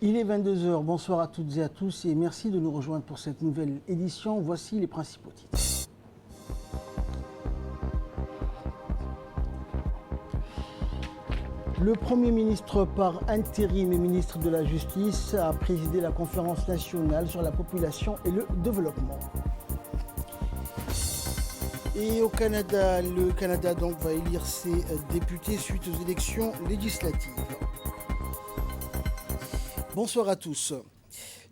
Il est 22 h, bonsoir à toutes et à tous et merci de nous rejoindre pour cette nouvelle édition. Voici les principaux titres. Le Premier ministre par intérim et ministre de la Justice a présidé la conférence nationale sur la population et le développement. Et au Canada, le Canada donc va élire ses députés suite aux élections législatives. Bonsoir à tous.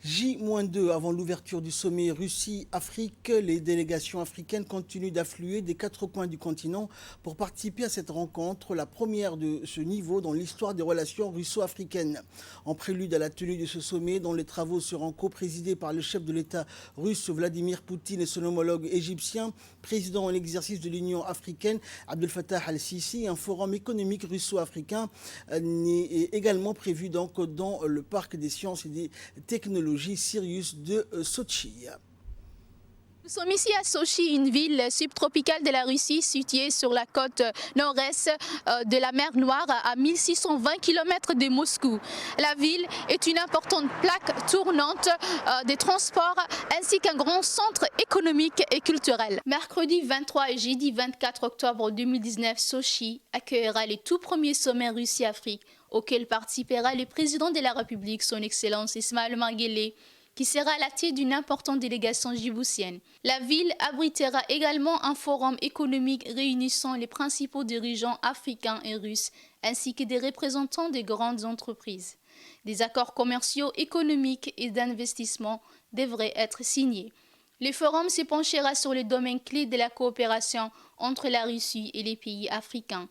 J-2 avant l'ouverture du sommet Russie-Afrique, les délégations africaines continuent d'affluer des quatre coins du continent pour participer à cette rencontre, la première de ce niveau dans l'histoire des relations russo-africaines. En prélude à la tenue de ce sommet, dont les travaux seront co-présidés par le chef de l'État russe Vladimir Poutine et son homologue égyptien, président en exercice de l'Union africaine Abdel Fattah al-Sisi, un forum économique russo-africain est également prévu donc dans le parc des sciences et des technologies Sirius de Sochi. Nous sommes ici à Sochi, une ville subtropicale de la Russie située sur la côte nord-est de la mer Noire à 1620 km de Moscou. La ville est une importante plaque tournante des transports ainsi qu'un grand centre économique et culturel. Mercredi 23 et jeudi 24 octobre 2019, Sochi accueillera les tout premiers sommets Russie-Afrique auquel participera le président de la République, son Excellence Ismaël Omar Guelleh, qui sera à la tête d'une importante délégation djiboutienne. La ville abritera également un forum économique réunissant les principaux dirigeants africains et russes, ainsi que des représentants des grandes entreprises. Des accords commerciaux, économiques et d'investissement devraient être signés. Le forum se penchera sur les domaines clés de la coopération entre la Russie et les pays africains.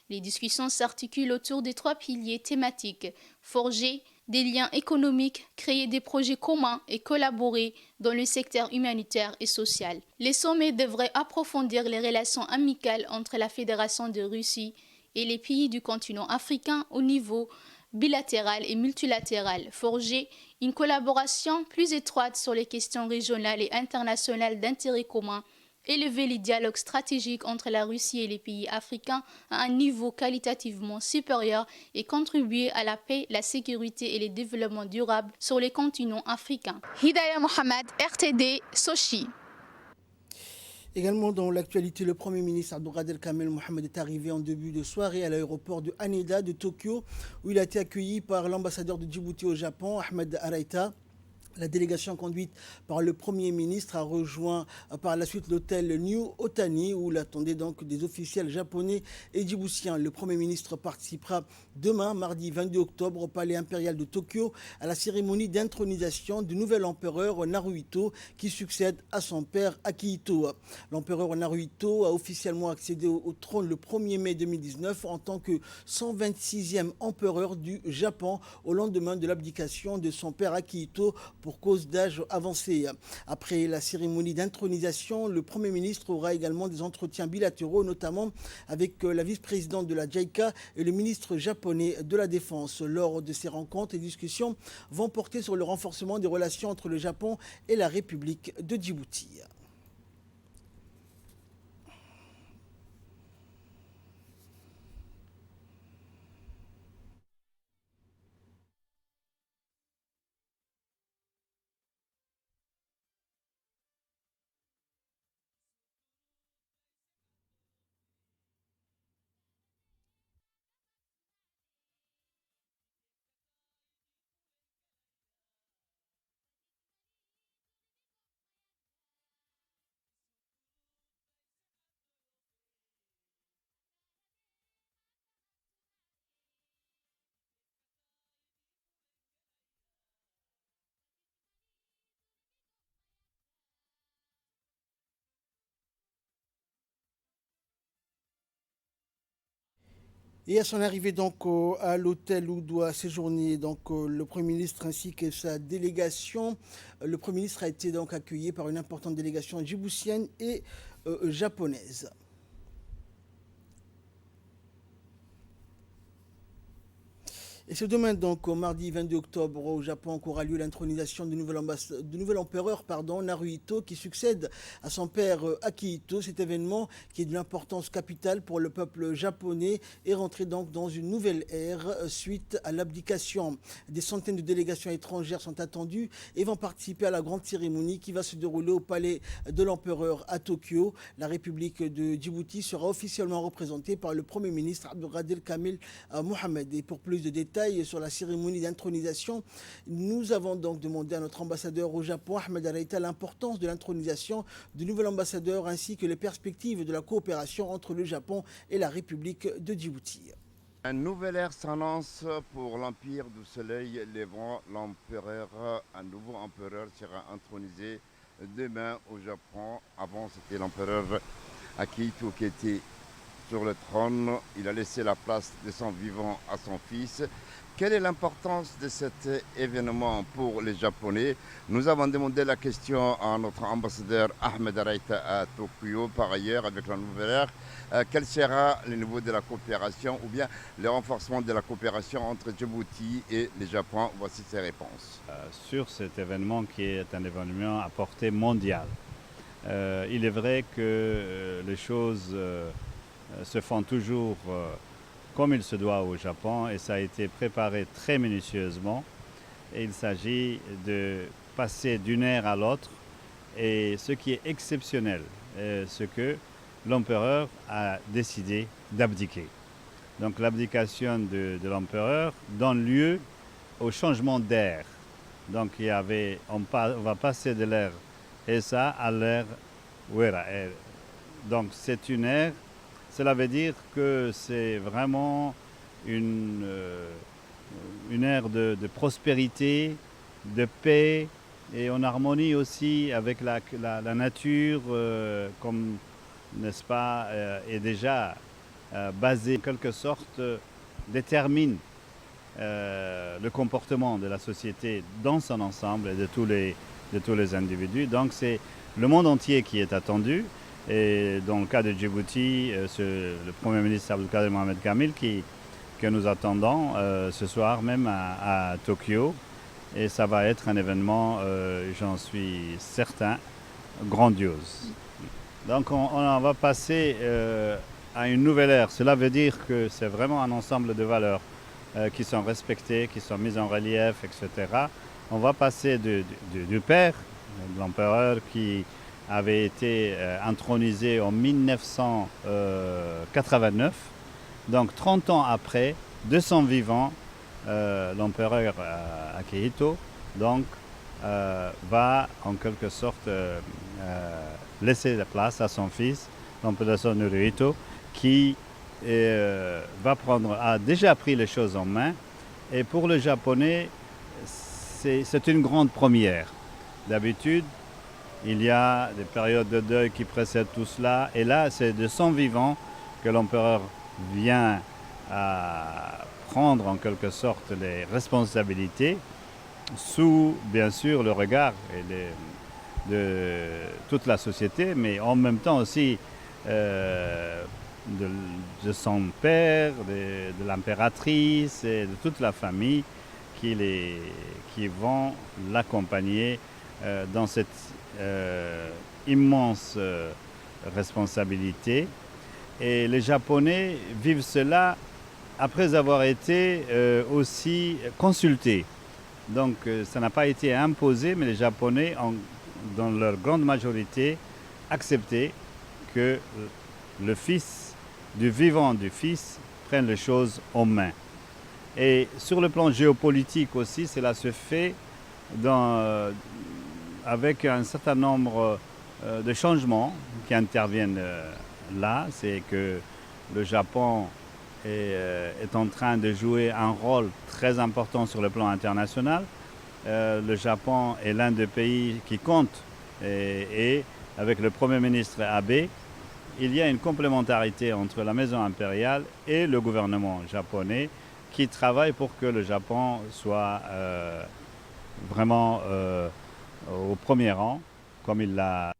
Les discussions s'articulent autour des trois piliers thématiques: forger des liens économiques, créer des projets communs et collaborer dans le secteur humanitaire et social. Les sommets devraient approfondir les relations amicales entre la Fédération de Russie et les pays du continent africain au niveau bilatéral et multilatéral, forger une collaboration plus étroite sur les questions régionales et internationales d'intérêt commun, élever les dialogues stratégiques entre la Russie et les pays africains à un niveau qualitativement supérieur et contribuer à la paix, la sécurité et le développement durable sur les continents africains. Hidaya Mohamed, RTD, Sochi. Également dans l'actualité, le Premier ministre Abdelkader Kamel Mohamed est arrivé en début de soirée à l'aéroport de Haneda de Tokyo, où il a été accueilli par l'ambassadeur de Djibouti au Japon, Ahmed Araita. La délégation conduite par le Premier ministre a rejoint par la suite l'hôtel New Otani où l'attendaient donc des officiels japonais et djiboutiens. Le Premier ministre participera demain, mardi 22 octobre, au Palais impérial de Tokyo à la cérémonie d'intronisation du nouvel empereur Naruhito qui succède à son père Akihito. L'empereur Naruhito a officiellement accédé au trône le 1er mai 2019 en tant que 126e empereur du Japon au lendemain de l'abdication de son père Akihito pour cause d'âge avancé. Après la cérémonie d'intronisation, le Premier ministre aura également des entretiens bilatéraux, notamment avec la vice-présidente de la JICA et le ministre japonais de la Défense. Lors de ces rencontres, les discussions vont porter sur le renforcement des relations entre le Japon et la République de Djibouti. Et à son arrivée donc à l'hôtel où doit séjourner donc le Premier ministre ainsi que sa délégation, le Premier ministre a été donc accueilli par une importante délégation djiboutienne et japonaise. Et c'est demain, donc, au mardi 22 octobre, au Japon, qu'aura lieu l'intronisation du nouvel empereur, Naruhito, qui succède à son père Akihito. Cet événement, qui est d'une importance capitale pour le peuple japonais, est rentré donc dans une nouvelle ère suite à l'abdication. Des centaines de délégations étrangères sont attendues et vont participer à la grande cérémonie qui va se dérouler au palais de l'empereur à Tokyo. La République de Djibouti sera officiellement représentée par le Premier ministre Abdelkader Kamel Mohamed. Et pour plus de détails sur la cérémonie d'intronisation, nous avons donc demandé à notre ambassadeur au Japon, Ahmed Araita, l'importance de l'intronisation du nouvel ambassadeur ainsi que les perspectives de la coopération entre le Japon et la République de Djibouti. Un nouvel ère s'annonce pour l'Empire du Soleil Levant. Un nouveau empereur sera intronisé demain au Japon. Avant, c'était l'empereur Akihito qui était sur le trône. Il a laissé la place de son vivant à son fils. Quelle est l'importance de cet événement pour les Japonais? Nous avons demandé la question à notre ambassadeur Ahmed Araita à Tokyo. Par ailleurs, avec la nouvelle ère, quel sera le niveau de la coopération ou bien le renforcement de la coopération entre Djibouti et le Japon? Voici ses réponses. Sur cet événement qui est un événement à portée mondiale, il est vrai que les choses se font toujours comme il se doit au Japon et ça a été préparé très minutieusement. Et il s'agit de passer d'une ère à l'autre et ce qui est exceptionnel, c'est que l'empereur a décidé d'abdiquer. Donc l'abdication de l'empereur donne lieu au changement d'ère. Donc on va passer de l'ère Essa à l'ère Wera. Donc c'est une ère. Cela veut dire que c'est vraiment une ère de prospérité, de paix et en harmonie aussi avec la nature, comme, n'est-ce pas, est déjà basée en quelque sorte, détermine le comportement de la société dans son ensemble et de tous les individus. Donc c'est le monde entier qui est attendu. Et dans le cas de Djibouti, c'est le Premier ministre Abdelkader Mohamed Kamel que nous attendons ce soir même à Tokyo. Et ça va être un événement, j'en suis certain, grandiose. Donc on va passer à une nouvelle ère. Cela veut dire que c'est vraiment un ensemble de valeurs qui sont respectées, qui sont mises en relief, etc. On va passer du père, de l'empereur qui avait été intronisé en 1989. Donc 30 ans après, de son vivant, l'empereur Akihito donc, va en quelque sorte laisser la place à son fils, l'empereur Naruhito, qui a déjà pris les choses en main. Et pour le Japonais, c'est une grande première. D'habitude, il y a des périodes de deuil qui précèdent tout cela. Et là, c'est de son vivant que l'empereur vient à prendre en quelque sorte les responsabilités sous, bien sûr, le regard de toute la société, mais en même temps aussi de son père, de l'impératrice et de toute la famille qui vont l'accompagner dans cette immense responsabilité. Et les Japonais vivent cela après avoir été aussi consultés. Donc ça n'a pas été imposé, mais les Japonais ont, dans leur grande majorité, accepté que le fils, du vivant du fils, prenne les choses en main. Et sur le plan géopolitique aussi, cela se fait avec un certain nombre de changements qui interviennent là. C'est que le Japon est en train de jouer un rôle très important sur le plan international. Le Japon est l'un des pays qui compte et avec le Premier ministre Abe, il y a une complémentarité entre la maison impériale et le gouvernement japonais qui travaille pour que le Japon soit vraiment au premier rang, comme il l'a.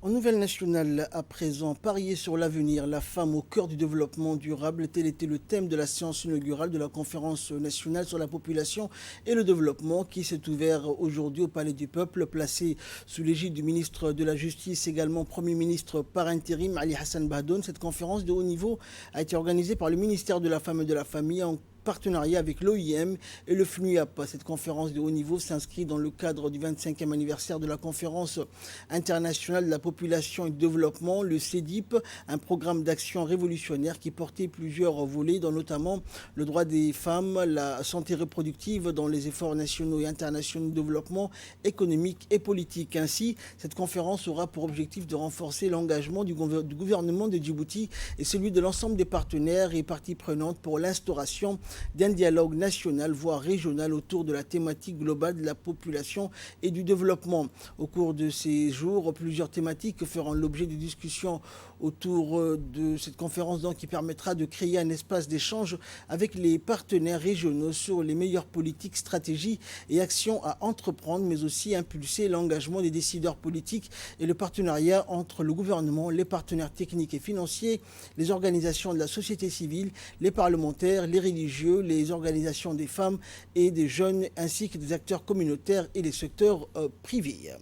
En nouvelle nationale, à présent, parier sur l'avenir, la femme au cœur du développement durable, tel était le thème de la séance inaugurale de la conférence nationale sur la population et le développement qui s'est ouverte aujourd'hui au Palais du Peuple, placé sous l'égide du ministre de la Justice, également Premier ministre par intérim, Ali Hassan Bahdoun. Cette conférence de haut niveau a été organisée par le ministère de la Femme et de la Famille en partenariat avec l'OIM et le FNUAP. Cette conférence de haut niveau s'inscrit dans le cadre du 25e anniversaire de la conférence internationale de la population et du développement, le CEDIP, un programme d'action révolutionnaire qui portait plusieurs volets, dont notamment le droit des femmes, la santé reproductive dans les efforts nationaux et internationaux de développement économique et politique. Ainsi, cette conférence aura pour objectif de renforcer l'engagement du gouvernement de Djibouti et celui de l'ensemble des partenaires et parties prenantes pour l'instauration d'un dialogue national, voire régional, autour de la thématique globale de la population et du développement. Au cours de ces jours, plusieurs thématiques feront l'objet de discussions autour de cette conférence qui permettra de créer un espace d'échange avec les partenaires régionaux sur les meilleures politiques, stratégies et actions à entreprendre, mais aussi impulser l'engagement des décideurs politiques et le partenariat entre le gouvernement, les partenaires techniques et financiers, les organisations de la société civile, les parlementaires, les religieux, les organisations des femmes et des jeunes, ainsi que des acteurs communautaires et les secteurs privés.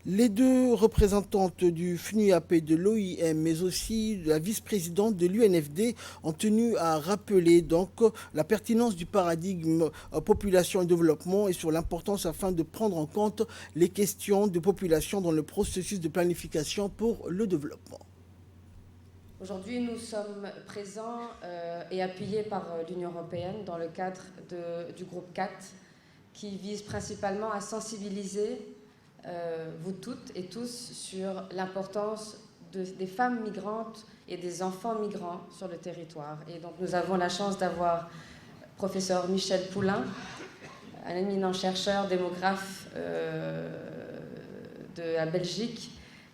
Les deux représentantes du FNUAP et de l'OIM, mais aussi la vice-présidente de l'UNFD, ont tenu à rappeler la pertinence du paradigme population et développement et sur l'importance afin de prendre en compte les questions de population dans le processus de planification pour le développement. Aujourd'hui, nous sommes présents et appuyés par l'Union européenne dans le cadre du groupe 4 qui vise principalement à sensibiliser vous toutes et tous sur l'importance des femmes migrantes et des enfants migrants sur le territoire. Et donc nous avons la chance d'avoir professeur Michel Poulain, un éminent chercheur démographe de la Belgique,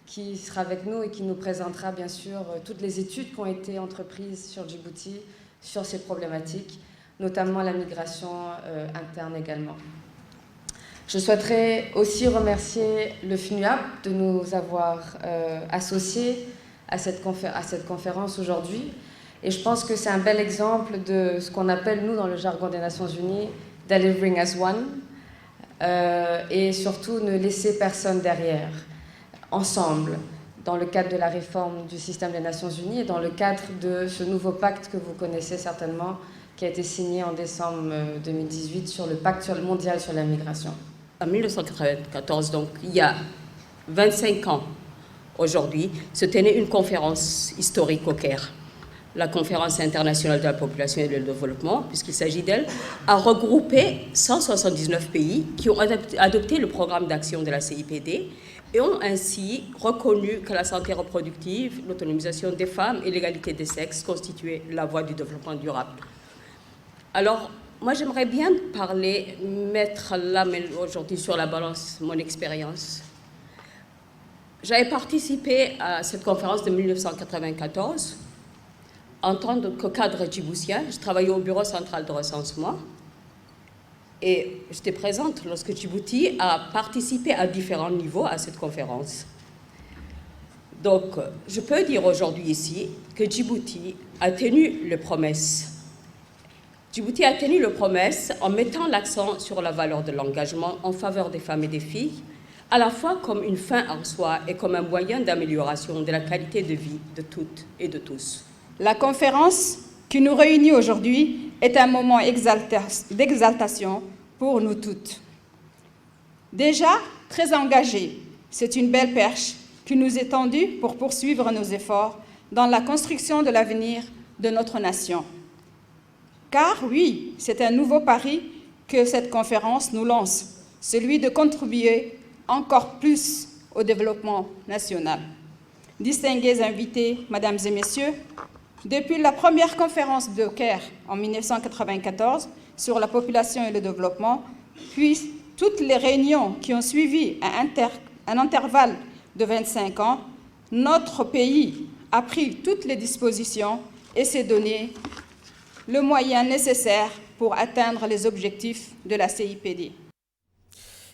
qui sera avec nous et qui nous présentera bien sûr toutes les études qui ont été entreprises sur Djibouti, sur ces problématiques, notamment la migration interne également. Je souhaiterais aussi remercier le FNUAP de nous avoir associés à cette conférence aujourd'hui. Et je pense que c'est un bel exemple de ce qu'on appelle, nous, dans le jargon des Nations Unies, « delivering as one », et surtout ne laisser personne derrière. Ensemble, dans le cadre de la réforme du système des Nations Unies et dans le cadre de ce nouveau pacte que vous connaissez certainement, qui a été signé en décembre 2018 sur le pacte mondial sur la migration. En 1994, donc il y a 25 ans aujourd'hui, se tenait une conférence historique au Caire. La conférence internationale de la population et du développement, puisqu'il s'agit d'elle, a regroupé 179 pays qui ont adopté le programme d'action de la CIPD et ont ainsi reconnu que la santé reproductive, l'autonomisation des femmes et l'égalité des sexes constituaient la voie du développement durable. Alors, moi j'aimerais bien mettre là aujourd'hui sur la balance mon expérience. J'avais participé à cette conférence de 1994 en tant que cadre djiboutien. Je travaillais au bureau central de recensement et j'étais présente lorsque Djibouti a participé à différents niveaux à cette conférence. Donc, je peux dire aujourd'hui ici que Djibouti a tenu les promesses. Djibouti a tenu les promesses en mettant l'accent sur la valeur de l'engagement en faveur des femmes et des filles, à la fois comme une fin en soi et comme un moyen d'amélioration de la qualité de vie de toutes et de tous. La conférence qui nous réunit aujourd'hui est un moment d'exaltation pour nous toutes. Déjà très engagés, c'est une belle perche qui nous est tendue pour poursuivre nos efforts dans la construction de l'avenir de notre nation. Car oui, c'est un nouveau pari que cette conférence nous lance, celui de contribuer encore plus au développement national. Distingués invités, mesdames et messieurs, depuis la première conférence de Caire en 1994 sur la population et le développement, puis toutes les réunions qui ont suivi à un intervalle de 25 ans, notre pays a pris toutes les dispositions et s'est donné le moyen nécessaire pour atteindre les objectifs de la CIPD.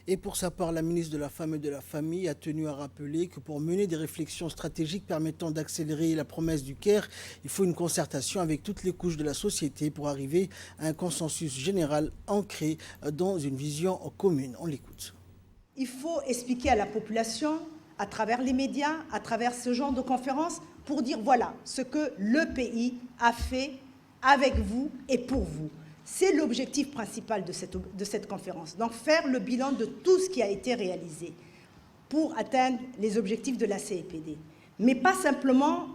Et pour sa part, la ministre de la Femme et de la Famille a tenu à rappeler que pour mener des réflexions stratégiques permettant d'accélérer la promesse du Caire, il faut une concertation avec toutes les couches de la société pour arriver à un consensus général ancré dans une vision commune. On l'écoute. Il faut expliquer à la population, à travers les médias, à travers ce genre de conférences, pour dire voilà ce que le pays a fait avec vous et pour vous. C'est l'objectif principal de cette conférence. Donc faire le bilan de tout ce qui a été réalisé pour atteindre les objectifs de la CEPD. Mais pas simplement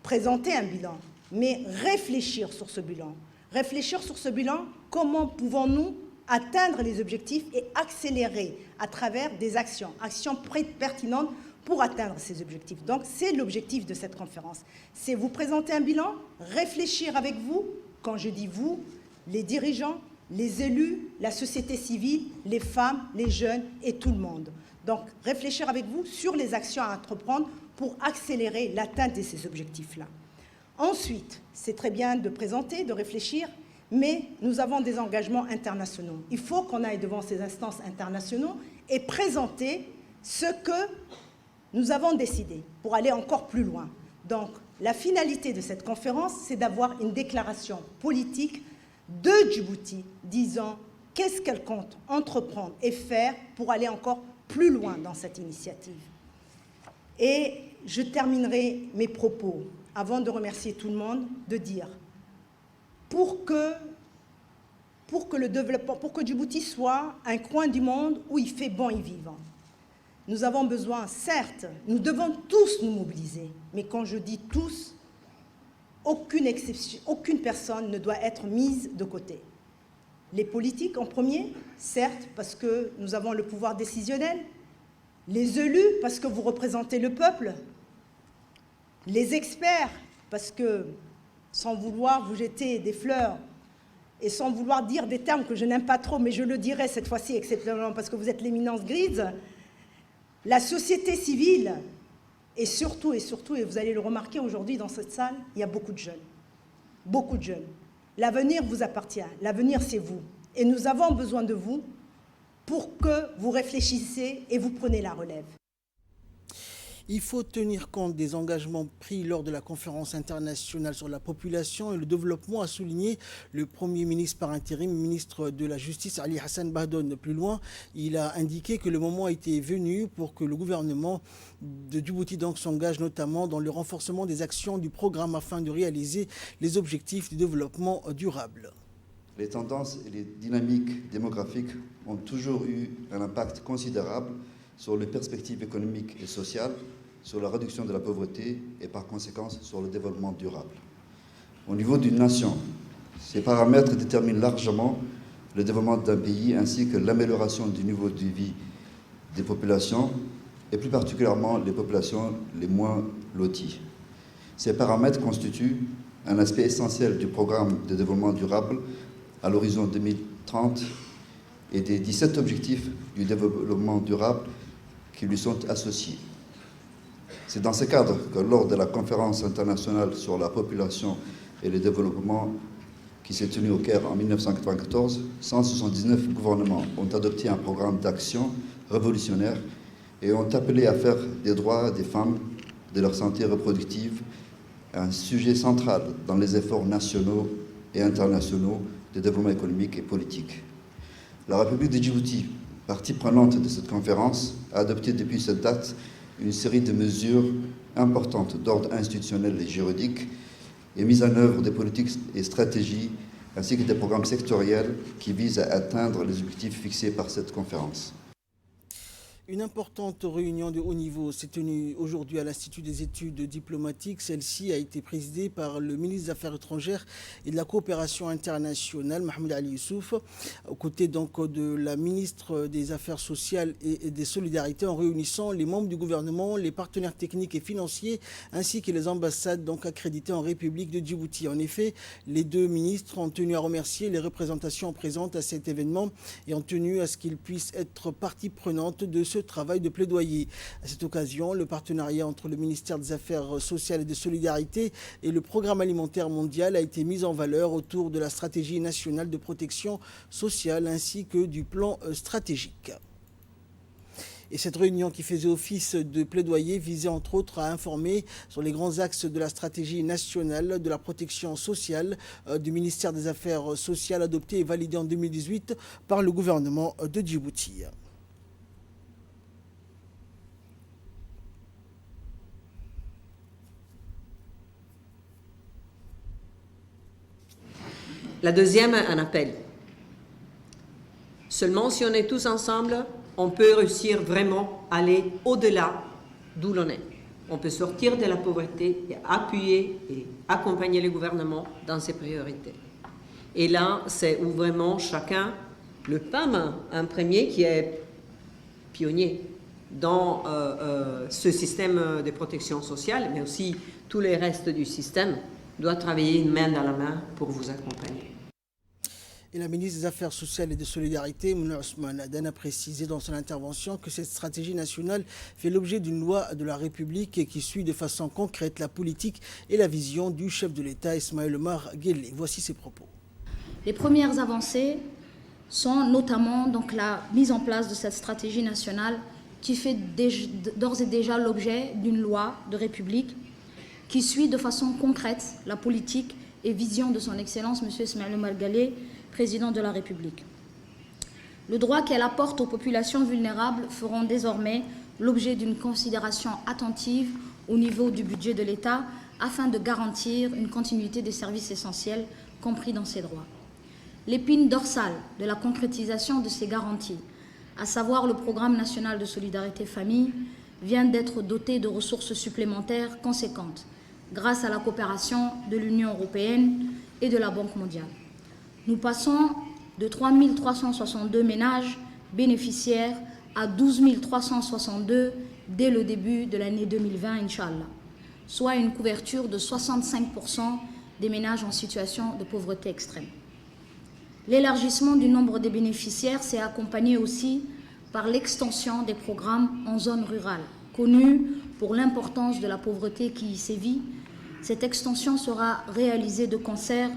présenter un bilan, mais réfléchir sur ce bilan. Réfléchir sur ce bilan, comment pouvons-nous atteindre les objectifs et accélérer à travers des actions pertinentes pour atteindre ces objectifs. Donc c'est l'objectif de cette conférence. C'est vous présenter un bilan, réfléchir avec vous, quand je dis vous, les dirigeants, les élus, la société civile, les femmes, les jeunes et tout le monde. Donc réfléchir avec vous sur les actions à entreprendre pour accélérer l'atteinte de ces objectifs-là. Ensuite, c'est très bien de présenter, de réfléchir, mais nous avons des engagements internationaux. Il faut qu'on aille devant ces instances internationales et présenter ce que nous avons décidé pour aller encore plus loin. Donc, la finalité de cette conférence, c'est d'avoir une déclaration politique de Djibouti disant qu'est-ce qu'elle compte entreprendre et faire pour aller encore plus loin dans cette initiative. Et je terminerai mes propos, avant de remercier tout le monde, de dire pour que Djibouti soit un coin du monde où il fait bon y vivre. Nous avons besoin, certes, nous devons tous nous mobiliser, mais quand je dis tous, aucune exception, aucune personne ne doit être mise de côté. Les politiques en premier, certes, parce que nous avons le pouvoir décisionnel, les élus, parce que vous représentez le peuple, les experts, parce que, sans vouloir vous jeter des fleurs et sans vouloir dire des termes que je n'aime pas trop, mais je le dirai cette fois-ci exceptionnellement parce que vous êtes l'éminence grise, la société civile, et surtout, et vous allez le remarquer aujourd'hui dans cette salle, il y a beaucoup de jeunes. Beaucoup de jeunes. L'avenir vous appartient, l'avenir c'est vous. Et nous avons besoin de vous pour que vous réfléchissiez et vous preniez la relève. Il faut tenir compte des engagements pris lors de la conférence internationale sur la population et le développement, a souligné le Premier ministre par intérim, ministre de la Justice, Ali Hassan Bahdoun. Plus loin, il a indiqué que le moment était venu pour que le gouvernement de Djibouti s'engage notamment dans le renforcement des actions du programme afin de réaliser les objectifs du développement durable. Les tendances et les dynamiques démographiques ont toujours eu un impact considérable sur les perspectives économiques et sociales, sur la réduction de la pauvreté et par conséquent sur le développement durable. Au niveau d'une nation, ces paramètres déterminent largement le développement d'un pays ainsi que l'amélioration du niveau de vie des populations et plus particulièrement les populations les moins loties. Ces paramètres constituent un aspect essentiel du programme de développement durable à l'horizon 2030 et des 17 objectifs du développement durable qui lui sont associés. C'est dans ce cadre que lors de la conférence internationale sur la population et le développement qui s'est tenue au Caire en 1994, 179 gouvernements ont adopté un programme d'action révolutionnaire et ont appelé à faire des droits des femmes, de leur santé reproductive, un sujet central dans les efforts nationaux et internationaux de développement économique et politique. La République de Djibouti, partie prenante de cette conférence, a adopté depuis cette date une série de mesures importantes d'ordre institutionnel et juridique et mise en œuvre des politiques et stratégies ainsi que des programmes sectoriels qui visent à atteindre les objectifs fixés par cette conférence. Une importante réunion de haut niveau s'est tenue aujourd'hui à l'Institut des études diplomatiques. Celle-ci a été présidée par le ministre des Affaires étrangères et de la coopération internationale, Mohamed Ali Youssouf, aux côtés de la ministre des Affaires sociales et des solidarités, en réunissant les membres du gouvernement, les partenaires techniques et financiers, ainsi que les ambassades accréditées en République de Djibouti. En effet, les deux ministres ont tenu à remercier les représentations présentes à cet événement et ont tenu à ce qu'ils puissent être partie prenante de ce travail de plaidoyer. À cette occasion, le partenariat entre le ministère des Affaires sociales et de solidarité et le Programme alimentaire mondial a été mis en valeur autour de la stratégie nationale de protection sociale ainsi que du plan stratégique. Et cette réunion qui faisait office de plaidoyer visait entre autres à informer sur les grands axes de la stratégie nationale de la protection sociale du ministère des Affaires sociales adoptée et validée en 2018 par le gouvernement de Djibouti. La deuxième, un appel. Seulement si on est tous ensemble, on peut réussir vraiment à aller au-delà d'où l'on est. On peut sortir de la pauvreté et appuyer et accompagner le gouvernement dans ses priorités. Et là, c'est où vraiment chacun, le PAM, un premier qui est pionnier dans ce système de protection sociale, mais aussi tous les restes du système, doit travailler une main dans la main pour vous accompagner. Et la ministre des Affaires sociales et de solidarité, Mouna Ousmane Aden, a précisé dans son intervention que cette stratégie nationale fait l'objet d'une loi de la République et qui suit de façon concrète la politique et la vision du chef de l'État, Ismaël Omar Guelleh. Voici ses propos. Les premières avancées sont notamment donc la mise en place de cette stratégie nationale qui fait d'ores et déjà l'objet d'une loi de République qui suit de façon concrète la politique et vision de son Excellence, M. Ismaël Omar Guelleh, président de la République. Le droit qu'elle apporte aux populations vulnérables feront désormais l'objet d'une considération attentive au niveau du budget de l'État afin de garantir une continuité des services essentiels compris dans ces droits. L'épine dorsale de la concrétisation de ces garanties, à savoir le Programme national de solidarité famille, vient d'être doté de ressources supplémentaires conséquentes grâce à la coopération de l'Union européenne et de la Banque mondiale. Nous passons de 3 362 ménages bénéficiaires à 12 362 dès le début de l'année 2020, Inch'Allah, soit une couverture de 65% des ménages en situation de pauvreté extrême. L'élargissement du nombre des bénéficiaires s'est accompagné aussi par l'extension des programmes en zone rurale, connue pour l'importance de la pauvreté qui y sévit. Cette extension sera réalisée de concert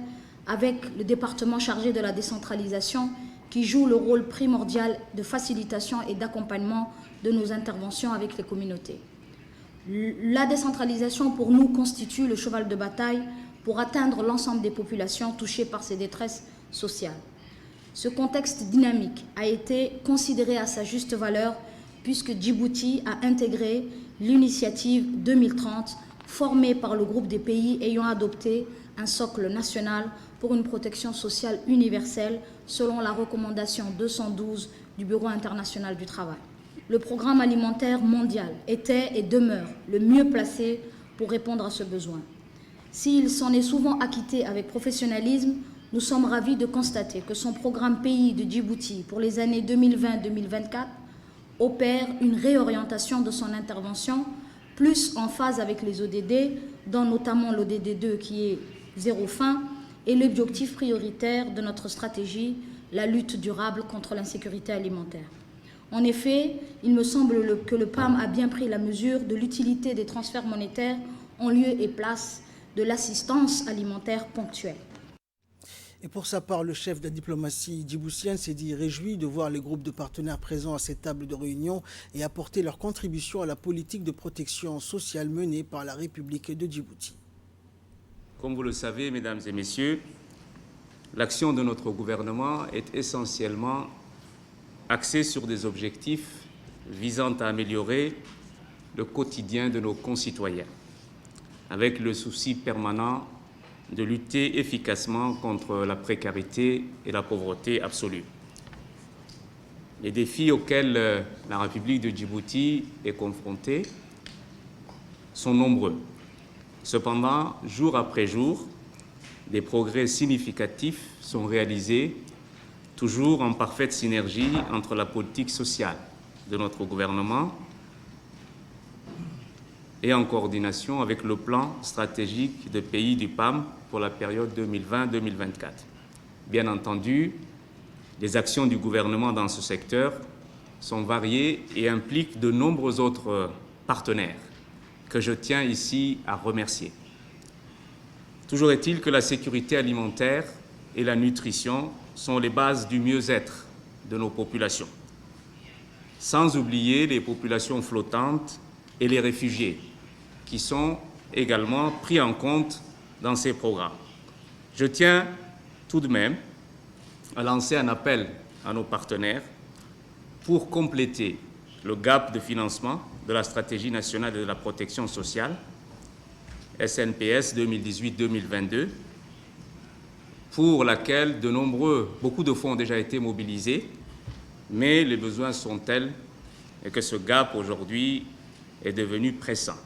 avec le département chargé de la décentralisation qui joue le rôle primordial de facilitation et d'accompagnement de nos interventions avec les communautés. La décentralisation pour nous constitue le cheval de bataille pour atteindre l'ensemble des populations touchées par ces détresses sociales. Ce contexte dynamique a été considéré à sa juste valeur puisque Djibouti a intégré l'initiative 2030 formée par le groupe des pays ayant adopté un socle national pour une protection sociale universelle selon la recommandation 212 du Bureau international du travail. Le programme alimentaire mondial était et demeure le mieux placé pour répondre à ce besoin. S'il s'en est souvent acquitté avec professionnalisme, nous sommes ravis de constater que son programme pays de Djibouti pour les années 2020-2024 opère une réorientation de son intervention plus en phase avec les ODD, dont notamment l'ODD 2 qui est zéro faim, et l'objectif prioritaire de notre stratégie, la lutte durable contre l'insécurité alimentaire. En effet, il me semble que le PAM a bien pris la mesure de l'utilité des transferts monétaires en lieu et place de l'assistance alimentaire ponctuelle. Et pour sa part, le chef de la diplomatie djiboutienne s'est dit réjoui de voir les groupes de partenaires présents à cette table de réunion et apporter leur contribution à la politique de protection sociale menée par la République de Djibouti. Comme vous le savez, mesdames et messieurs, l'action de notre gouvernement est essentiellement axée sur des objectifs visant à améliorer le quotidien de nos concitoyens, avec le souci permanent de lutter efficacement contre la précarité et la pauvreté absolue. Les défis auxquels la République de Djibouti est confrontée sont nombreux. Cependant, jour après jour, des progrès significatifs sont réalisés, toujours en parfaite synergie entre la politique sociale de notre gouvernement et en coordination avec le plan stratégique de pays du PAM pour la période 2020-2024. Bien entendu, les actions du gouvernement dans ce secteur sont variées et impliquent de nombreux autres partenaires que je tiens ici à remercier. Toujours est-il que la sécurité alimentaire et la nutrition sont les bases du mieux-être de nos populations. sans oublier les populations flottantes et les réfugiés, qui sont également pris en compte dans ces programmes. Je tiens tout de même à lancer un appel à nos partenaires pour compléter le gap de financement de la stratégie nationale de la protection sociale, SNPS 2018-2022, pour laquelle beaucoup de fonds ont déjà été mobilisés, mais les besoins sont tels et que ce gap aujourd'hui est devenu pressant.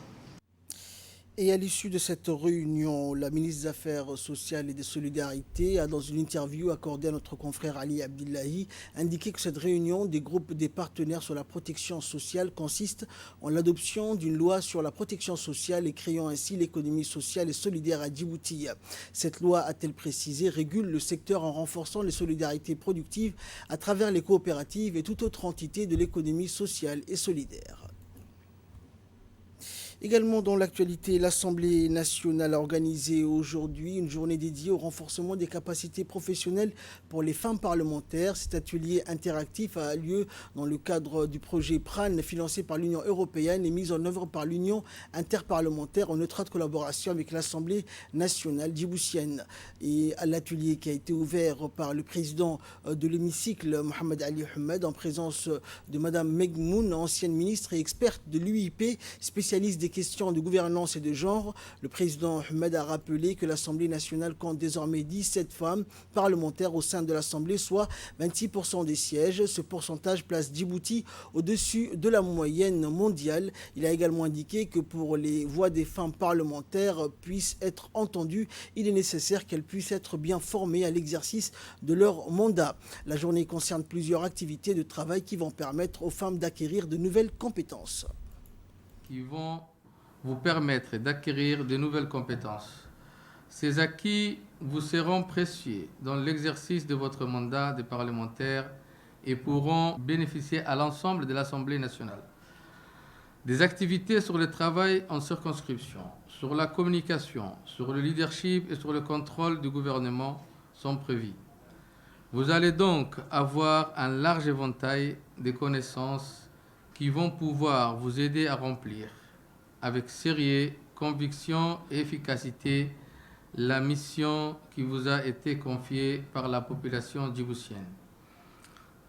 Et à l'issue de cette réunion, la ministre des Affaires sociales et des Solidarités a, dans une interview accordée à notre confrère Ali Abdillahi, indiqué que cette réunion des groupes des partenaires sur la protection sociale consiste en l'adoption d'une loi sur la protection sociale et créant ainsi l'économie sociale et solidaire à Djibouti. Cette loi, a-t-elle précisé, régule le secteur en renforçant les solidarités productives à travers les coopératives et toute autre entité de l'économie sociale et solidaire. Également dans l'actualité, l'Assemblée nationale a organisé aujourd'hui une journée dédiée au renforcement des capacités professionnelles pour les femmes parlementaires. Cet atelier interactif a lieu dans le cadre du projet PRAN financé par l'Union européenne et mis en œuvre par l'Union interparlementaire en étroite collaboration avec l'Assemblée nationale djiboutienne. Et à l'atelier qui a été ouvert par le président de l'hémicycle, Mohamed Ali Ahmed, en présence de Mme Megmoun, ancienne ministre et experte de l'UIP, spécialiste des questions de gouvernance et de genre, le président Ahmed a rappelé que l'Assemblée nationale compte désormais 17 femmes parlementaires au sein de l'Assemblée, soit 26% des sièges. Ce pourcentage place Djibouti au-dessus de la moyenne mondiale. Il a également indiqué que pour les voix des femmes parlementaires puissent être entendues, il est nécessaire qu'elles puissent être bien formées à l'exercice de leur mandat. La journée concerne plusieurs activités de travail qui vont permettre aux femmes d'acquérir de nouvelles compétences. Qui vont vous permettre d'acquérir de nouvelles compétences. Ces acquis vous seront précieux dans l'exercice de votre mandat de parlementaire et pourront bénéficier à l'ensemble de l'Assemblée nationale. Des activités sur le travail en circonscription, sur la communication, sur le leadership et sur le contrôle du gouvernement sont prévues. Vous allez donc avoir un large éventail de connaissances qui vont pouvoir vous aider à remplir avec sérieux, conviction et efficacité la mission qui vous a été confiée par la population djiboutienne.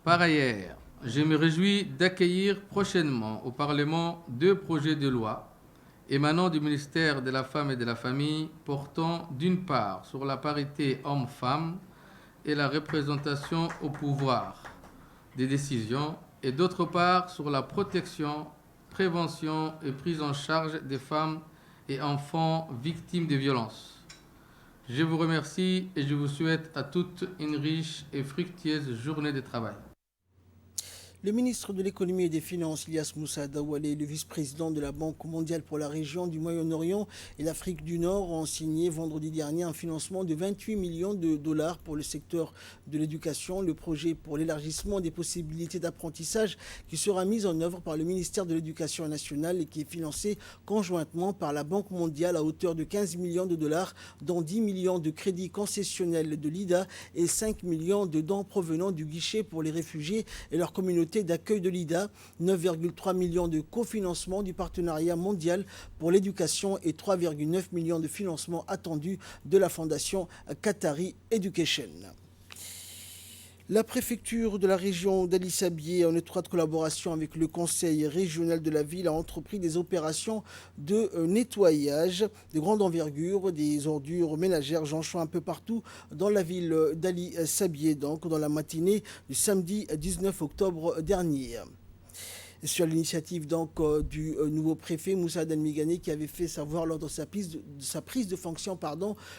Par ailleurs, je me réjouis d'accueillir prochainement au Parlement 2 projets de loi émanant du ministère de la Femme et de la Famille portant d'une part sur la parité homme-femme et la représentation au pouvoir des décisions et d'autre part sur la protection, prévention et prise en charge des femmes et enfants victimes de violences. Je vous remercie et je vous souhaite à toutes une riche et fructueuse journée de travail. Le ministre de l'économie et des finances, Ilyas Moussa Daoualé, le vice-président de la Banque mondiale pour la région du Moyen-Orient et l'Afrique du Nord ont signé vendredi dernier un financement de 28 millions de dollars pour le secteur de l'éducation. Le projet pour l'élargissement des possibilités d'apprentissage qui sera mis en œuvre par le ministère de l'Éducation nationale et qui est financé conjointement par la Banque mondiale à hauteur de 15 millions de dollars, dont 10 millions de crédits concessionnels de l'IDA et 5 millions de dons provenant du guichet pour les réfugiés et leur communauté d'accueil de l'IDA, 9,3 millions de cofinancement du partenariat mondial pour l'éducation et 3,9 millions de financement attendus de la fondation Qatari Education. La préfecture de la région d'Ali Sabié, en étroite collaboration avec le conseil régional de la ville, a entrepris des opérations de nettoyage de grande envergure des ordures ménagères jonchant un peu partout dans la ville d'Ali Sabié, donc dans la matinée du samedi 19 octobre dernier. Sur l'initiative du nouveau préfet Moussa Danmigane, qui avait fait savoir lors de sa prise de fonction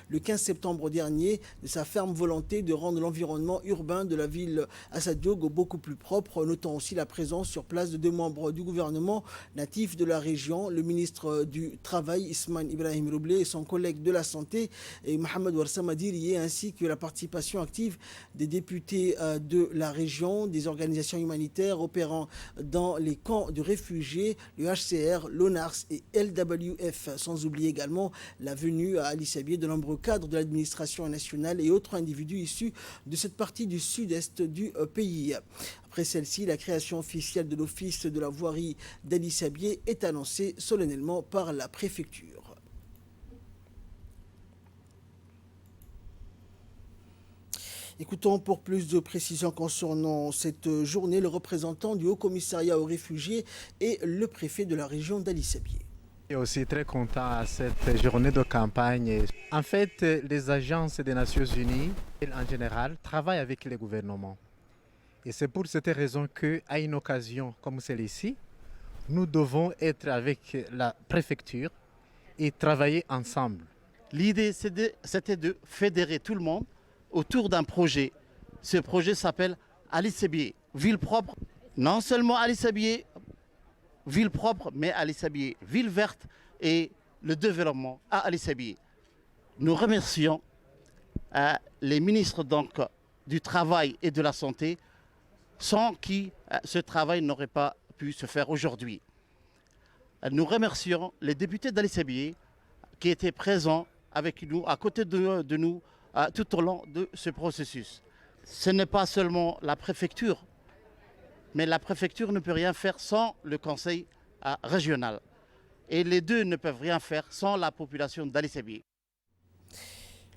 le 15 septembre dernier de sa ferme volonté de rendre l'environnement urbain de la ville Assad Diogo beaucoup plus propre, notant aussi la présence sur place de 2 membres du gouvernement natifs de la région, le ministre du Travail Ismaïl Ibrahim Roublé et son collègue de la Santé et Mohamed Warsama Diriye, ainsi que la participation active des députés de la région, des organisations humanitaires opérant dans les les camps de réfugiés, le HCR, l'ONARS et LWF. Sans oublier également la venue à Ali Sabié de nombreux cadres de l'administration nationale et autres individus issus de cette partie du sud-est du pays. Après celle-ci, la création officielle de l'Office de la voirie d'Ali Sabié est annoncée solennellement par la préfecture. Écoutons pour plus de précisions concernant cette journée le représentant du Haut-Commissariat aux réfugiés et le préfet de la région d'Ali Sabié. Je suis aussi très content à cette journée de campagne. En fait, les agences des Nations Unies, en général, travaillent avec les gouvernements. Et c'est pour cette raison qu'à une occasion comme celle-ci, nous devons être avec la préfecture et travailler ensemble. L'idée, c'était de fédérer tout le monde autour d'un projet. Ce projet s'appelle Ali Sabié, ville propre. Non seulement Ali Sabié, ville propre, mais Ali Sabié, ville verte et le développement à Ali Sabié. Nous remercions les ministres donc, du Travail et de la Santé, sans qui ce travail n'aurait pas pu se faire aujourd'hui. Nous remercions les députés d'Ali Sabié qui étaient présents avec nous, à côté de nous, tout au long de ce processus. Ce n'est pas seulement la préfecture, mais la préfecture ne peut rien faire sans le conseil régional. Et les deux ne peuvent rien faire sans la population d'Ali Sabié.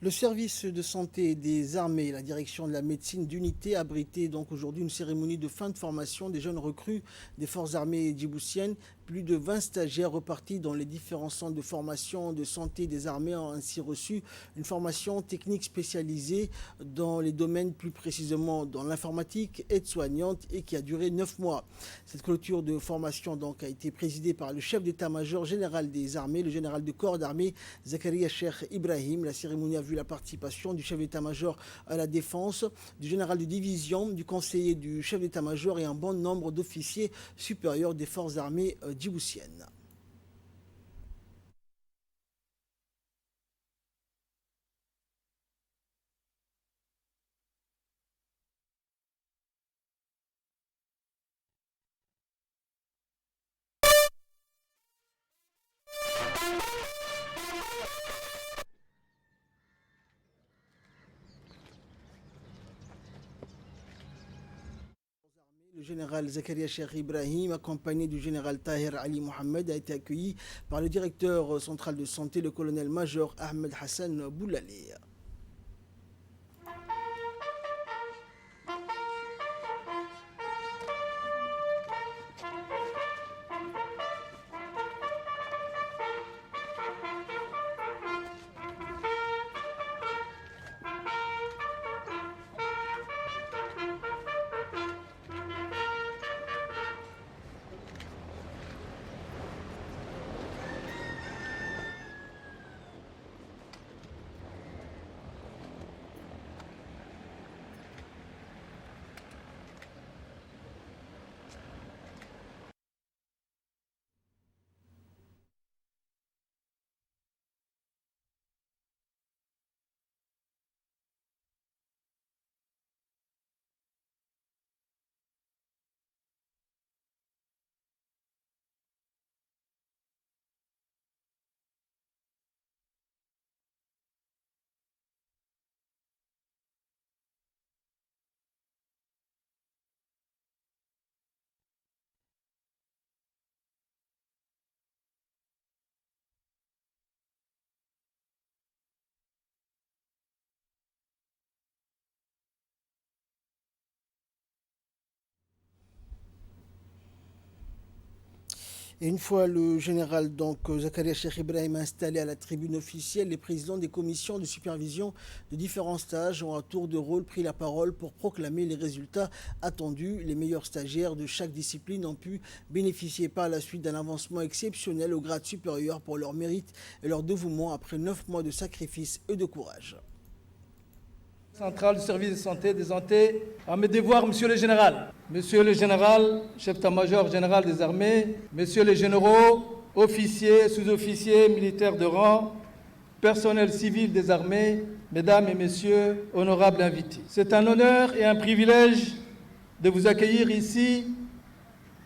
Le service de santé des armées et la direction de la médecine d'unité abritait donc aujourd'hui une cérémonie de fin de formation des jeunes recrues des forces armées djiboutiennes. Plus de 20 stagiaires repartis dans les différents centres de formation de santé des armées ont ainsi reçu une formation technique spécialisée dans les domaines, plus précisément dans l'informatique, aide-soignante, et qui a duré 9 mois. Cette clôture de formation donc a été présidée par le chef d'état-major général des armées, le général de corps d'armée Zakaria Cheikh Ibrahim. La cérémonie a vu la participation du chef d'état-major à la défense, du général de division, du conseiller du chef d'état-major et un bon nombre d'officiers supérieurs des forces armées djiboutiennes. Le général Zakaria Cheikh Ibrahim, accompagné du général Tahir Ali Mohamed, a été accueilli par le directeur central de santé, le colonel-major Ahmed Hassan Boulalé. Et une fois le général Zakaria Cheikh Ibrahim installé à la tribune officielle, les présidents des commissions de supervision de différents stages ont à tour de rôle pris la parole pour proclamer les résultats attendus. Les meilleurs stagiaires de chaque discipline ont pu bénéficier par la suite d'un avancement exceptionnel au grade supérieur pour leur mérite et leur dévouement après 9 mois de sacrifice et de courage. Centrale du service de santé des Antilles, à mes devoirs, monsieur le général, chef d'état-major général des armées, messieurs les généraux, officiers, sous-officiers, militaires de rang, personnel civil des armées, mesdames et messieurs, honorables invités. C'est un honneur et un privilège de vous accueillir ici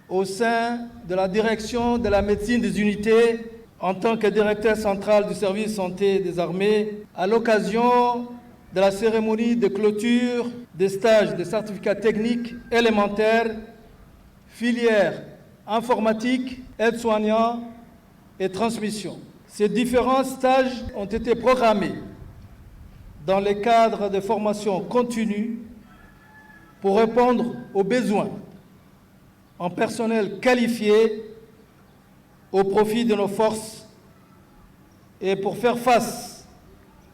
au sein de la direction de la médecine des unités en tant que directeur central du service santé des armées à l'occasion de la cérémonie de clôture des stages de certificat technique élémentaire, filière informatique, aide-soignant et transmission. Ces différents stages ont été programmés dans le cadre de formation continue pour répondre aux besoins en personnel qualifié au profit de nos forces et pour faire face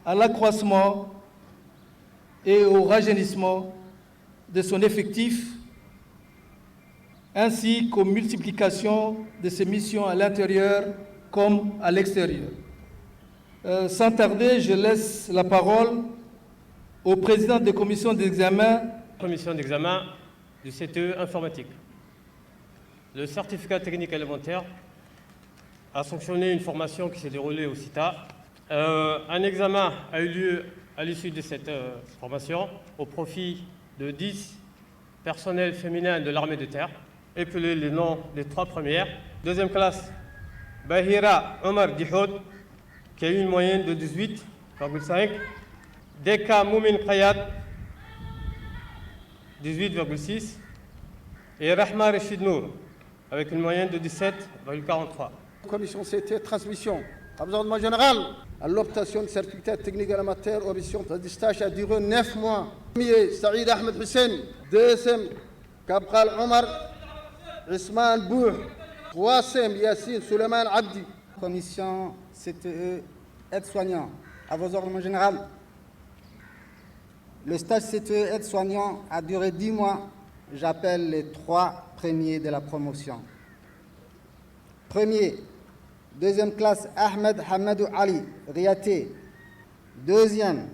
à l'accroissement et au rajeunissement de son effectif, ainsi qu'aux multiplications de ses missions à l'intérieur comme à l'extérieur. Sans tarder, je laisse la parole au président de la commission d'examen. Commission d'examen du CTE informatique. Le certificat technique élémentaire a sanctionné une formation qui s'est déroulée au CITA. Un examen a eu lieu à l'issue de cette formation au profit de 10 personnels féminins de l'armée de terre, épelés les noms des 3 premières. Deuxième classe, Bahira Omar Dihoud, qui a eu une moyenne de 18,5. Deka Moumin Khayat, 18,6. Et Rahma Rachid Nour, avec une moyenne de 17,43. Commission CT Transmission. Abordement général à l'obtention de certificat technique élémentaire aux missions de stage a duré 9 mois. Premier, Saïd Ahmed Hussein. Deuxième, Kabral Omar Ismail Bouh. Troisième, Yassine Suleiman Abdi. Commission CTE aide-soignant. À vos ordres, mon général. Le stage CTE aide-soignant a duré 10 mois. J'appelle les 3 premiers de la promotion. Premier, deuxième classe, Ahmed Hamadou Ali, Riyaté. Deuxième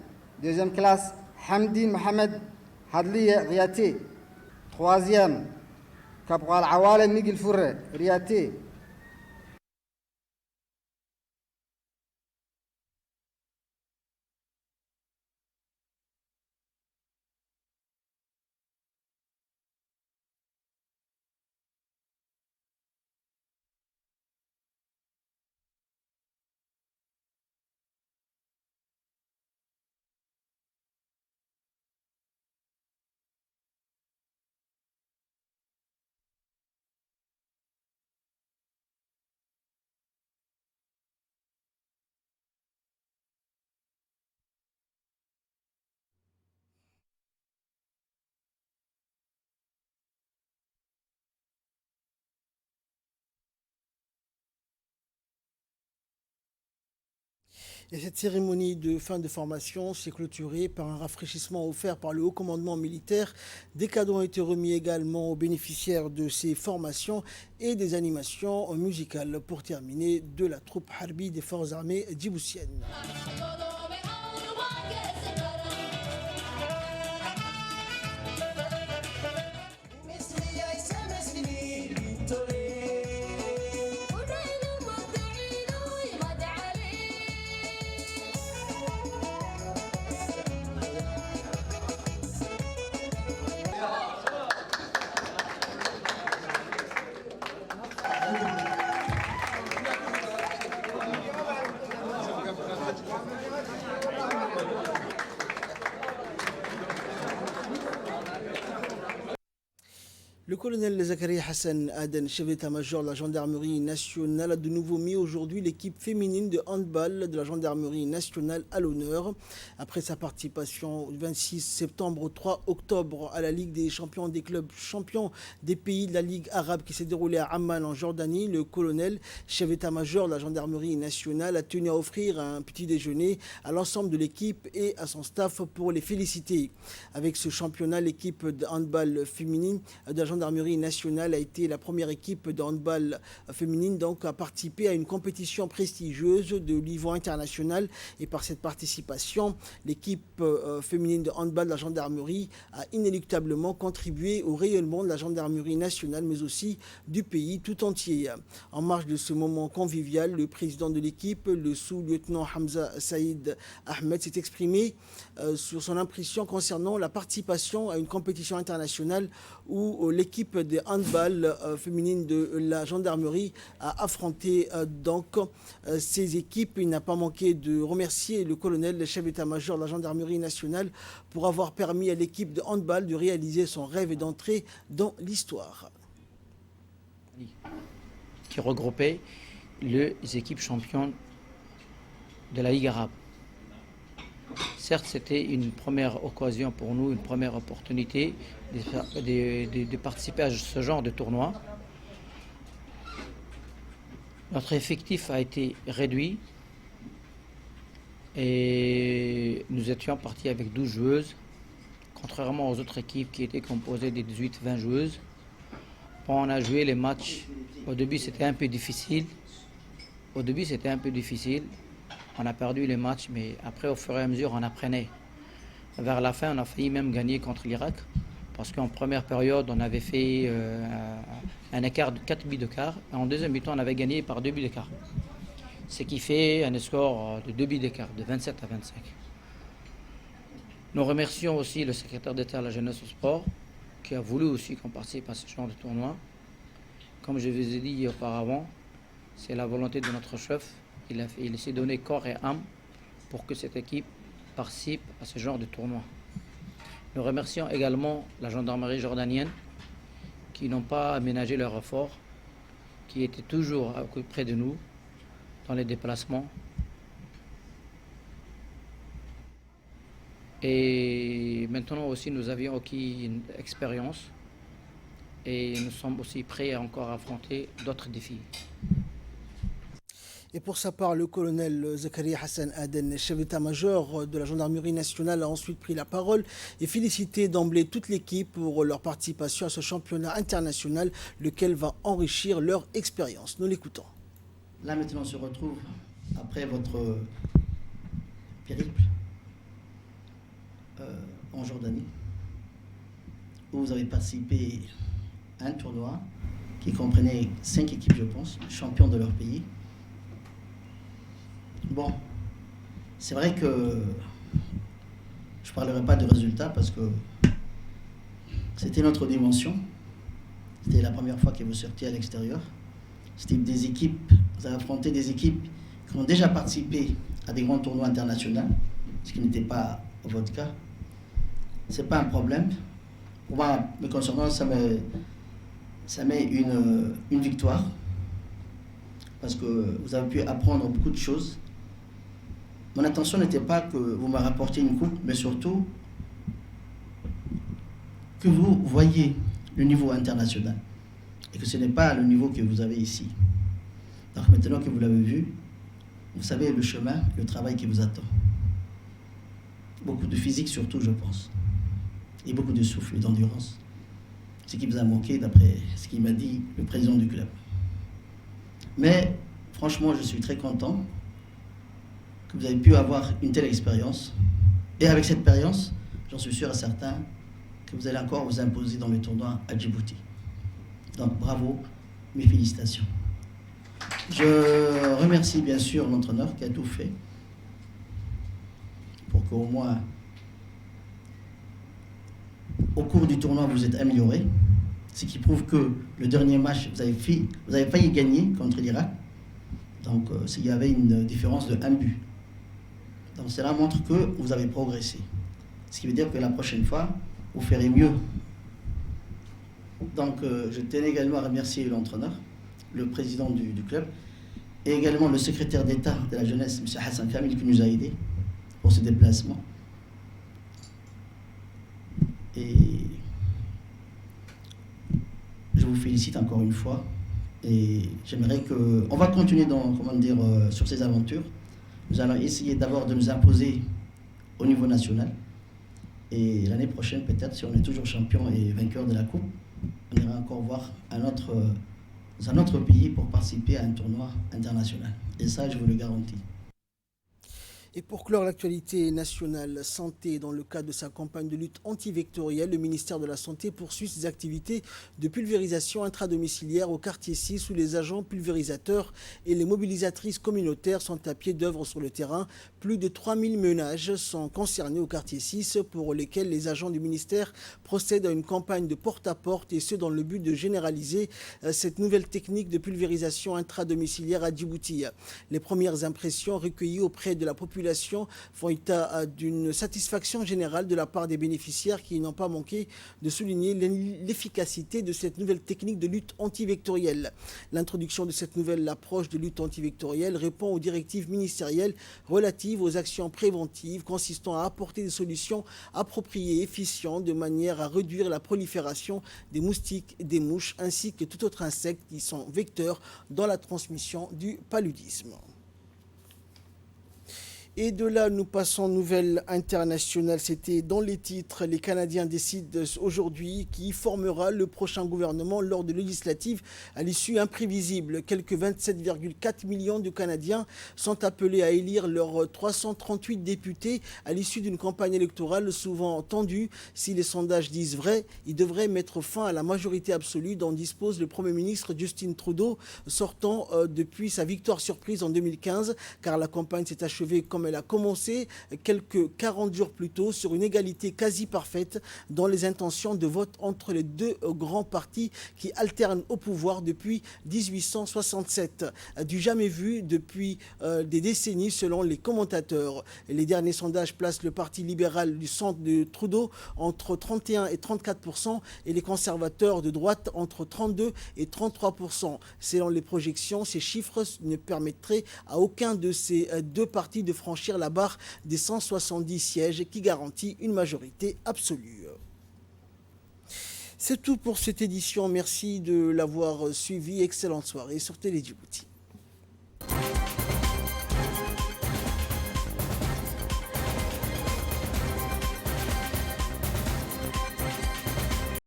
classe, Hamdi Mohamed Hadli, Riyaté. Troisième, Kabral Awale Miguel Fourre, Riyaté. Et cette cérémonie de fin de formation s'est clôturée par un rafraîchissement offert par le haut commandement militaire. Des cadeaux ont été remis également aux bénéficiaires de ces formations et des animations musicales pour terminer de la troupe Harbi des forces armées djiboutiennes. Le colonel Zakaria Hassan Aden, chef d'état-major de la gendarmerie nationale, a de nouveau mis aujourd'hui l'équipe féminine de handball de la gendarmerie nationale à l'honneur. Après sa participation du 26 septembre au 3 octobre à la Ligue des champions des clubs champions des pays de la Ligue arabe qui s'est déroulée à Amman en Jordanie, le colonel, chef d'état-major de la gendarmerie nationale, a tenu à offrir un petit déjeuner à l'ensemble de l'équipe et à son staff pour les féliciter. Avec ce championnat, l'équipe de handball féminine de la gendarmerie nationale a été la première équipe de handball féminine donc à participer à une compétition prestigieuse de niveau international, et par cette participation, l'équipe féminine de handball de la gendarmerie a inéluctablement contribué au rayonnement de la gendarmerie nationale mais aussi du pays tout entier. En marge de ce moment convivial, le président de l'équipe, le sous-lieutenant Hamza Saïd Ahmed, s'est exprimé sur son impression concernant la participation à une compétition internationale où l'équipe l'équipe des handball féminines de la gendarmerie a affronté ces équipes. Il n'a pas manqué de remercier le colonel, le chef d'état-major de la gendarmerie nationale, pour avoir permis à l'équipe de handball de réaliser son rêve et d'entrer dans l'histoire. Qui regroupait les équipes championnes de la Ligue arabe. Certes, c'était une première occasion pour nous, une première opportunité de participer à ce genre de tournoi. Notre effectif a été réduit et nous étions partis avec 12 joueuses, contrairement aux autres équipes qui étaient composées de 18-20 joueuses. Bon, on a joué les matchs. Au début, c'était un peu difficile. On a perdu les matchs, mais après, au fur et à mesure, on apprenait. Vers la fin, on a failli même gagner contre l'Irak, parce qu'en première période, on avait fait un écart de 4 buts d'écart. En deuxième mi-temps, on avait gagné par 2 buts d'écart. Ce qui fait un score de 2 buts d'écart, de 27 à 25. Nous remercions aussi le secrétaire d'État à la jeunesse au sport, qui a voulu aussi qu'on participe à ce genre de tournoi. Comme je vous ai dit auparavant, c'est la volonté de notre chef. Il s'est donné corps et âme pour que cette équipe participe à ce genre de tournoi. Nous remercions également la gendarmerie jordanienne qui n'ont pas aménagé leur effort, qui étaient toujours près de nous dans les déplacements. Et maintenant aussi, nous avions acquis une expérience et nous sommes aussi prêts à encore affronter d'autres défis. Et pour sa part, le colonel Zakaria Hassan Aden, chef d'état-major de la gendarmerie nationale, a ensuite pris la parole et félicité d'emblée toute l'équipe pour leur participation à ce championnat international, lequel va enrichir leur expérience. Nous l'écoutons. Là maintenant, on se retrouve après votre périple en Jordanie, où vous avez participé à un tournoi qui comprenait 5 équipes, je pense, champions de leur pays. Bon, c'est vrai que je ne parlerai pas de résultats parce que c'était notre dimension. C'était la première fois que vous sortiez à l'extérieur. C'était des équipes, vous avez affronté des équipes qui ont déjà participé à des grands tournois internationaux, ce qui n'était pas votre cas. Ce n'est pas un problème. Pour moi, me concernant, ça met une victoire parce que vous avez pu apprendre beaucoup de choses. Mon intention n'était pas que vous me rapportiez une coupe, mais surtout que vous voyez le niveau international et que ce n'est pas le niveau que vous avez ici. Donc maintenant que vous l'avez vu, vous savez le chemin, le travail qui vous attend. Beaucoup de physique surtout, je pense, et beaucoup de souffle et d'endurance. Ce qui vous a manqué d'après ce qu'il m'a dit le président du club. Mais franchement, je suis très content que vous avez pu avoir une telle expérience. Et avec cette expérience, j'en suis sûr et certain que vous allez encore vous imposer dans le tournoi à Djibouti. Donc bravo, mes félicitations. Je remercie bien sûr l'entraîneur qui a tout fait pour qu'au moins au cours du tournoi vous êtes amélioré, ce qui prouve que le dernier match vous avez failli gagner contre l'Irak. Donc il y avait une différence de 1 but. Donc cela montre que vous avez progressé. Ce qui veut dire que la prochaine fois, vous ferez mieux. Donc je tenais également à remercier l'entraîneur, le président du club, et également le secrétaire d'État de la jeunesse, M. Hassan Kamil, qui nous a aidés pour ce déplacement. Et je vous félicite encore une fois. Et j'aimerais qu'on va continuer sur ces aventures. Nous allons essayer d'abord de nous imposer au niveau national. Et l'année prochaine, peut-être, si on est toujours champion et vainqueur de la Coupe, on ira encore voir un autre pays pour participer à un tournoi international. Et ça, je vous le garantis. Et pour clore l'actualité nationale santé, dans le cadre de sa campagne de lutte antivectorielle, le ministère de la Santé poursuit ses activités de pulvérisation intradomiciliaire au quartier 6 où les agents pulvérisateurs et les mobilisatrices communautaires sont à pied d'œuvre sur le terrain. Plus de 3000 ménages sont concernés au quartier 6 pour lesquels les agents du ministère procèdent à une campagne de porte-à-porte et ce dans le but de généraliser cette nouvelle technique de pulvérisation intradomiciliaire à Djibouti. Les premières impressions recueillies auprès de la population font état d'une satisfaction générale de la part des bénéficiaires qui n'ont pas manqué de souligner l'efficacité de cette nouvelle technique de lutte antivectorielle. L'introduction de cette nouvelle approche de lutte antivectorielle répond aux directives ministérielles relatives aux actions préventives consistant à apporter des solutions appropriées et efficientes de manière à réduire la prolifération des moustiques, des mouches ainsi que tout autre insecte qui sont vecteurs dans la transmission du paludisme. Et de là, nous passons nouvelle internationale. C'était dans les titres. Les Canadiens décident aujourd'hui qui formera le prochain gouvernement lors de législatives à l'issue imprévisible. Quelques 27,4 millions de Canadiens sont appelés à élire leurs 338 députés à l'issue d'une campagne électorale souvent tendue. Si les sondages disent vrai, ils devraient mettre fin à la majorité absolue dont dispose le Premier ministre Justin Trudeau, sortant depuis sa victoire surprise en 2015, car la campagne s'est achevée comme elle a commencé quelques 40 jours plus tôt sur une égalité quasi parfaite dans les intentions de vote entre les deux grands partis qui alternent au pouvoir depuis 1867. Du jamais vu depuis des décennies selon les commentateurs. Les derniers sondages placent le Parti libéral du centre de Trudeau entre 31 et 34% et les conservateurs de droite entre 32 et 33%. Selon les projections, ces chiffres ne permettraient à aucun de ces deux partis de franchir la barre des 170 sièges qui garantit une majorité absolue. C'est tout pour cette édition. Merci de l'avoir suivi. Excellente soirée sur Télé Djibouti.